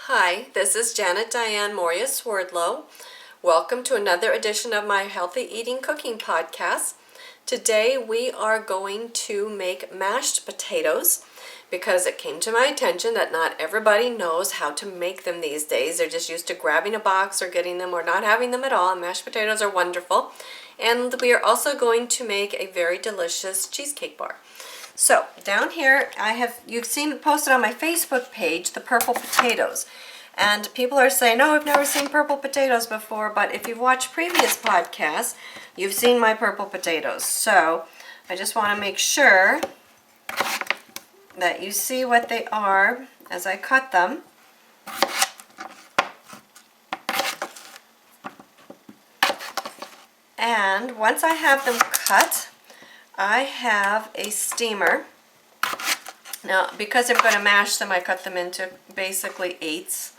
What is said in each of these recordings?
Hi, this is Janet Diane Moria Swerdlow. Welcome to another edition of my Healthy Eating Cooking Podcast. Today we are going to make mashed potatoes because it came to my attention that not everybody knows how to make them these days. They're just used to grabbing a box or getting them or not having them at all. And mashed potatoes are wonderful. And we are also going to make a very delicious cheesecake bar. So down here you've seen posted on my Facebook page the purple potatoes, and people are saying, "Oh, I've never seen purple potatoes before," but if you've watched previous podcasts, you've seen my purple potatoes. So I just want to make sure that you see what they are as I cut them. And once I have them cut, I have a steamer. Now, because I'm going to mash them, I cut them into basically eighths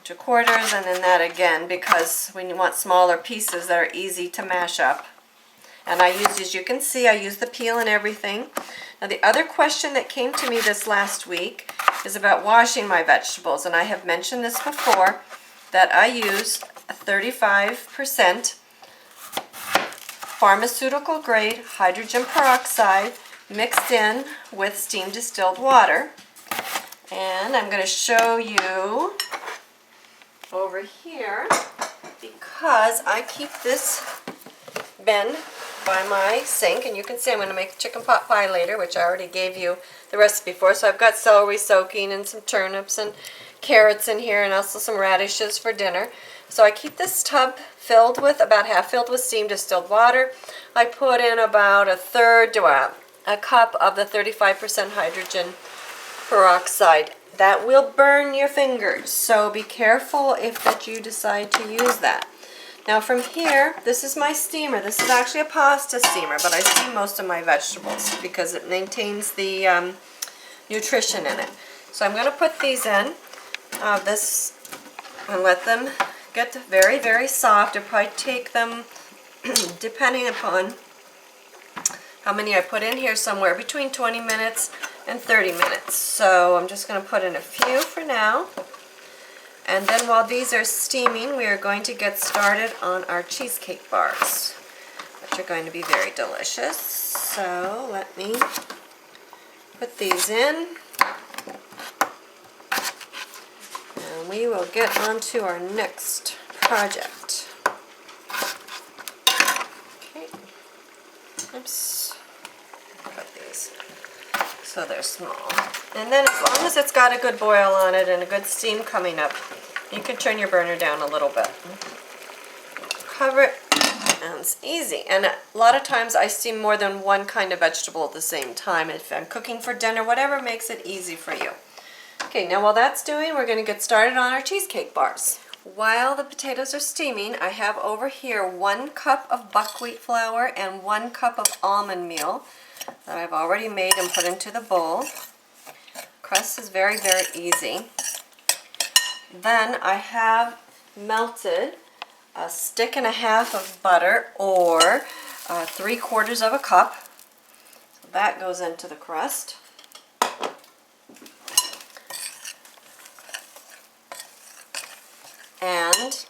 to quarters, and then that again because when you want smaller pieces that are easy to mash up. And I use, as you can see, I use the peel and everything. Now, the other question that came to me this last week is about washing my vegetables, and I have mentioned this before that I use a 35% pharmaceutical grade hydrogen peroxide mixed in with steam distilled water. And I'm going to show you over here because I keep this bin by my sink, and you can see I'm going to make chicken pot pie later, which I already gave you the recipe for. So I've got celery soaking and some turnips and carrots in here and also some radishes for dinner. So I keep this tub filled with, about half filled with steam distilled water. I put in about a third to a cup of the 35% hydrogen peroxide. That will burn your fingers, so be careful if that you decide to use that. Now from here, this is my steamer. This is actually a pasta steamer, but I steam most of my vegetables because it maintains the nutrition in it. So I'm going to put these in this and let them get very, very soft. It'll probably take them, depending upon how many I put in here, somewhere between 20 minutes and 30 minutes. So I'm just going to put in a few for now. And then while these are steaming, we are going to get started on our cheesecake bars, which are going to be very delicious. So let me put these in. And we will get on to our next project. Okay. Oops. Put these so they're small. And then as long as it's got a good boil on it and a good steam coming up, you can turn your burner down a little bit. Cover it, and it's easy. And a lot of times I steam more than one kind of vegetable at the same time. If I'm cooking for dinner, whatever makes it easy for you. Okay, now while that's doing, we're going to get started on our cheesecake bars. While the potatoes are steaming, I have over here 1 cup of buckwheat flour and 1 cup of almond meal that I've already made and put into the bowl. Crust is very, very easy. Then I have melted a stick and a half of butter, or 3/4 of a cup. So that goes into the crust. And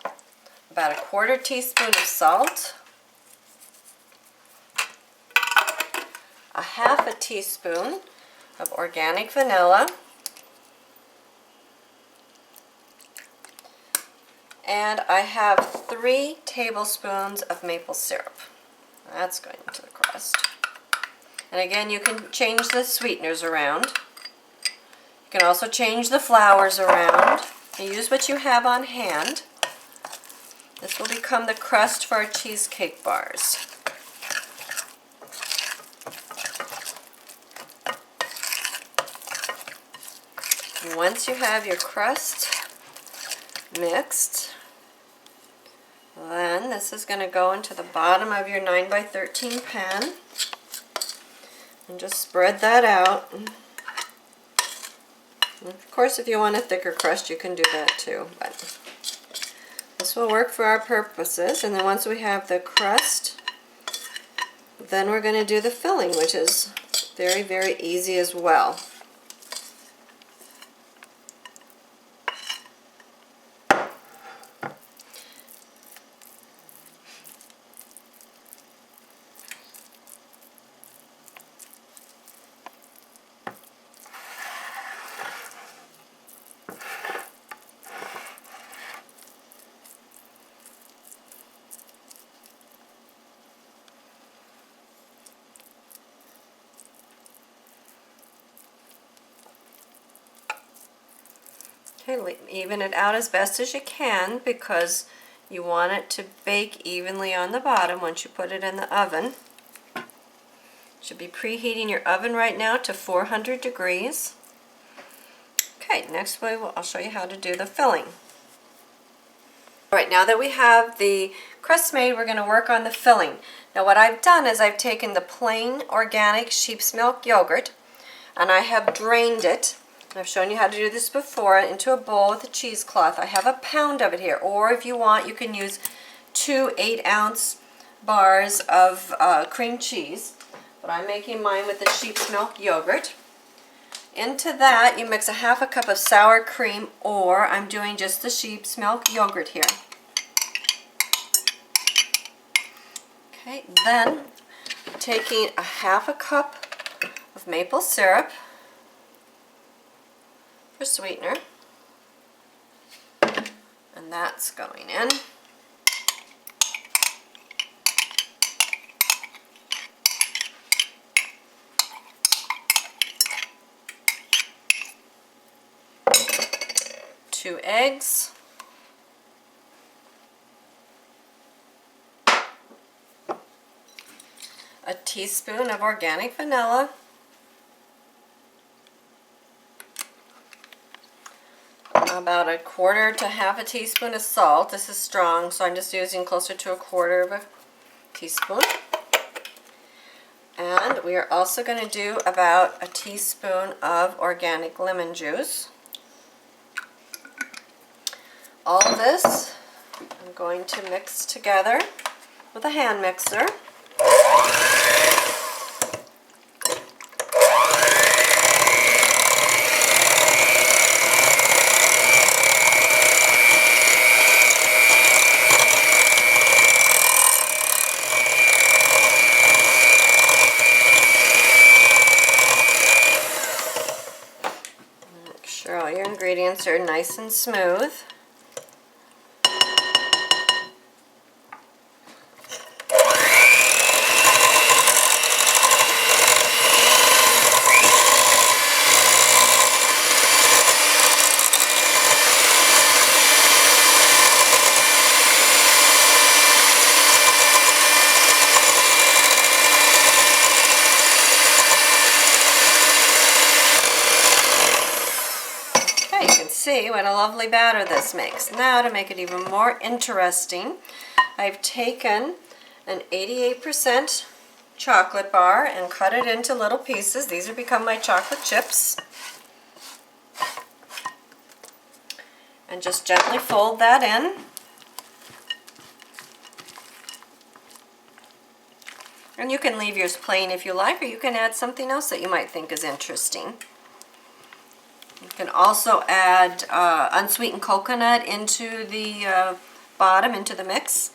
about a 1/4 teaspoon of salt, a 1/2 teaspoon of organic vanilla, and I have 3 tablespoons of maple syrup. That's going into the crust. And again, you can change the sweeteners around. You can also change the flours around. You use what you have on hand. This will become the crust for our cheesecake bars. And once you have your crust mixed, then this is going to go into the bottom of your 9x13 pan. And just spread that out. Of course, if you want a thicker crust, you can do that too, but this will work for our purposes. And then once we have the crust, then we're going to do the filling, which is very, very easy as well. Okay, even it out as best as you can because you want it to bake evenly on the bottom once you put it in the oven. Should be preheating your oven right now to 400 degrees. Okay, next I'll show you how to do the filling. All right, now that we have the crust made, we're going to work on the filling. Now what I've done is I've taken the plain organic sheep's milk yogurt and I have drained it. I've shown you how to do this before into a bowl with a cheesecloth. I have a pound of it here, or if you want you can use 2 8-ounce bars of cream cheese, but I'm making mine with the sheep's milk yogurt. Into that you mix a 1/2 cup of sour cream, or I'm doing just the sheep's milk yogurt here. Okay, then taking a 1/2 cup of maple syrup for sweetener, and that's going in. Two eggs, a teaspoon of organic vanilla, about 1/4 to 1/2 teaspoon of salt. This is strong, so I'm just using closer to 1/4 of a teaspoon. And we are also going to do about a teaspoon of organic lemon juice. All this I'm going to mix together with a hand mixer. Make sure all your ingredients are nice and smooth. See what a lovely batter this makes. Now to make it even more interesting, I've taken an 88% chocolate bar and cut it into little pieces. These have become my chocolate chips. And just gently fold that in. And you can leave yours plain if you like, or you can add something else that you might think is interesting. You can also add unsweetened coconut into the bottom, into the mix.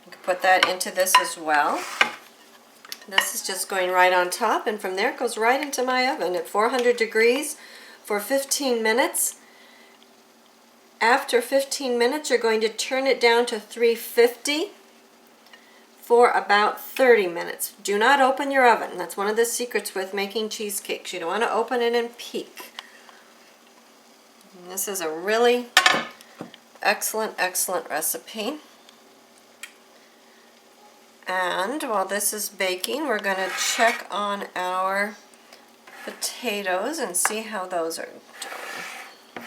You can put that into this as well. This is just going right on top, and from there it goes right into my oven at 400 degrees for 15 minutes. After 15 minutes, you're going to turn it down to 350 for about 30 minutes. Do not open your oven. That's one of the secrets with making cheesecakes. You don't want to open it and peek. And this is a really excellent recipe. And while this is baking, we're going to check on our potatoes and see how those are doing.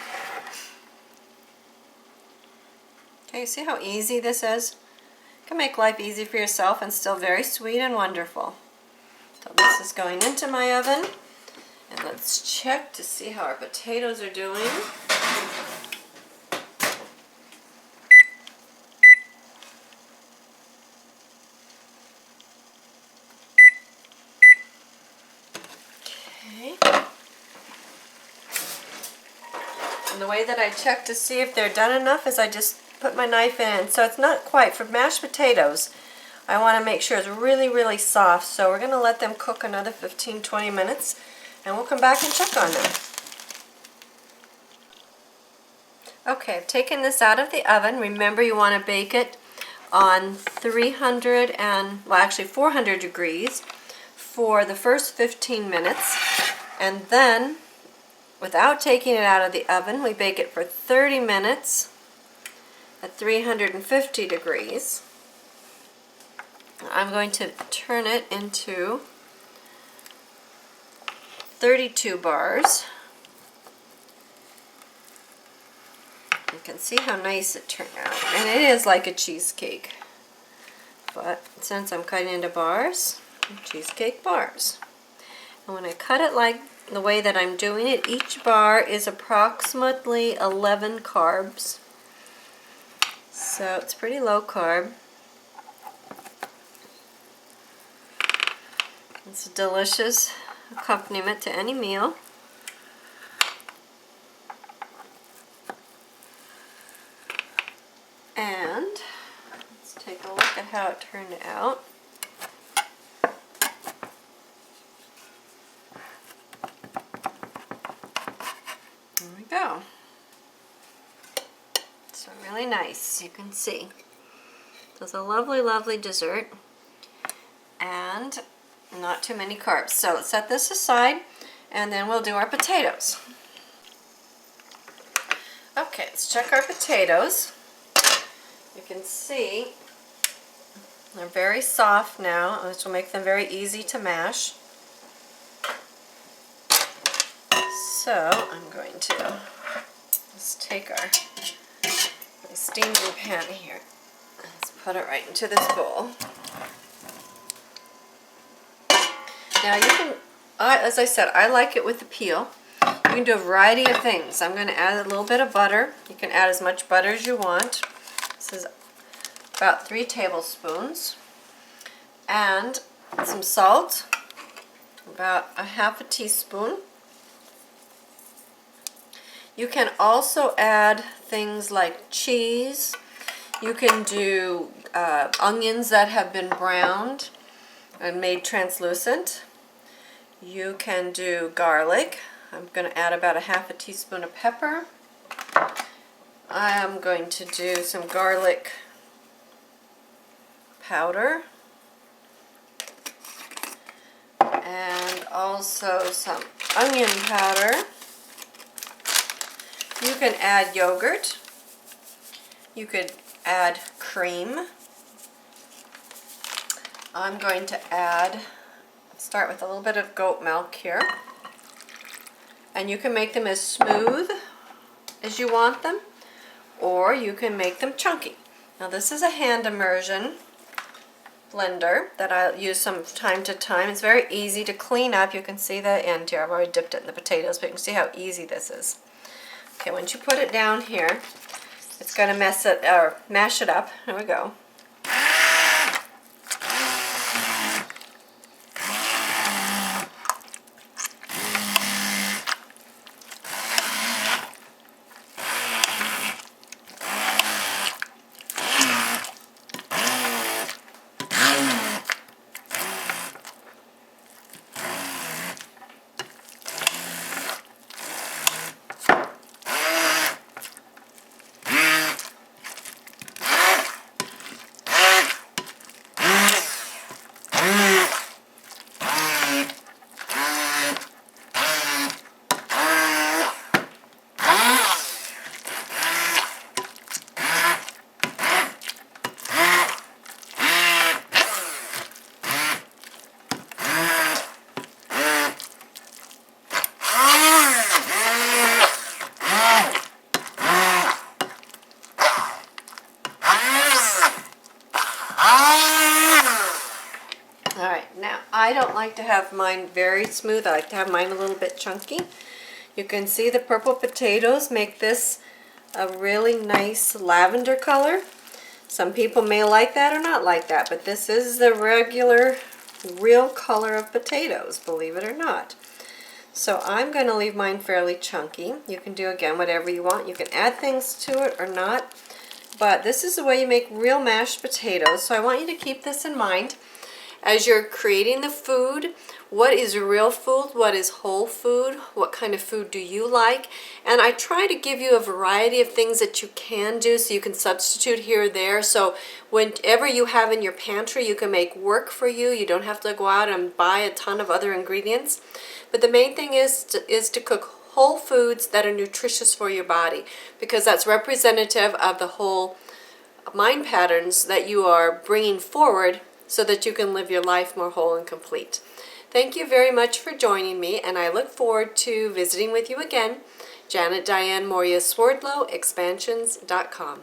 Okay, see how easy this is? You can make life easy for yourself and still very sweet and wonderful. So this is going into my oven. And let's check to see how our potatoes are doing. Okay. And the way that I check to see if they're done enough is I just put my knife in. So it's not quite. For mashed potatoes, I want to make sure it's really soft. So we're going to let them cook another 15-20 minutes. And we'll come back and check on them. Okay, I've taken this out of the oven. Remember, you want to bake it on 400 degrees for the first 15 minutes. And then without taking it out of the oven. We bake it for 30 minutes at 350 degrees. I'm going to turn it into 32 bars. You can see how nice it turned out. And it is like a cheesecake. But since I'm cutting into bars, cheesecake bars. And when I cut it like the way that I'm doing it, each bar is approximately 11 carbs. So it's pretty low carb. It's a delicious accompaniment to any meal. And let's take a look at how it turned out. There we go. So really nice, you can see. So it's a lovely, lovely dessert. And not too many carbs. So let's set this aside and then we'll do our potatoes. Okay, let's check our potatoes. You can see they're very soft now, which will make them very easy to mash. So I'm going to just take our steaming pan here. Let's put it right into this bowl. Now you can, as I said, I like it with the peel. You can do a variety of things. I'm going to add a little bit of butter. You can add as much butter as you want. This is about 3 tablespoons. And some salt, about a half a teaspoon. You can also add things like cheese. You can do onions that have been browned and made translucent. You can do garlic. I'm going to add about a half a teaspoon of pepper. I am going to do some garlic powder and also some onion powder. You can add yogurt. You could add cream. I'm going to start with a little bit of goat milk here. And you can make them as smooth as you want them, or you can make them chunky. Now this is a hand immersion blender that I use from time to time. It's very easy to clean up. You can see the end here. I've already dipped it in the potatoes, but you can see how easy this is. Okay, once you put it down here, it's going to mash it up. There we go. I don't like to have mine very smooth. I like to have mine a little bit chunky. You can see the purple potatoes make this a really nice lavender color. Some people may like that or not like that, but this is the regular, real color of potatoes, believe it or not. So I'm going to leave mine fairly chunky. You can do, again, whatever you want. You can add things to it or not, but this is the way you make real mashed potatoes. So I want you to keep this in mind as you're creating the food. What is real food? What is whole food? What kind of food do you like? And I try to give you a variety of things that you can do so you can substitute here or there. So whenever you have in your pantry, you can make work for you. You don't have to go out and buy a ton of other ingredients. But the main thing is to cook whole foods that are nutritious for your body, because that's representative of the whole mind patterns that you are bringing forward so that you can live your life more whole and complete. Thank you very much for joining me, and I look forward to visiting with you again. Janet Diane Moria Swordlow, Expansions.com.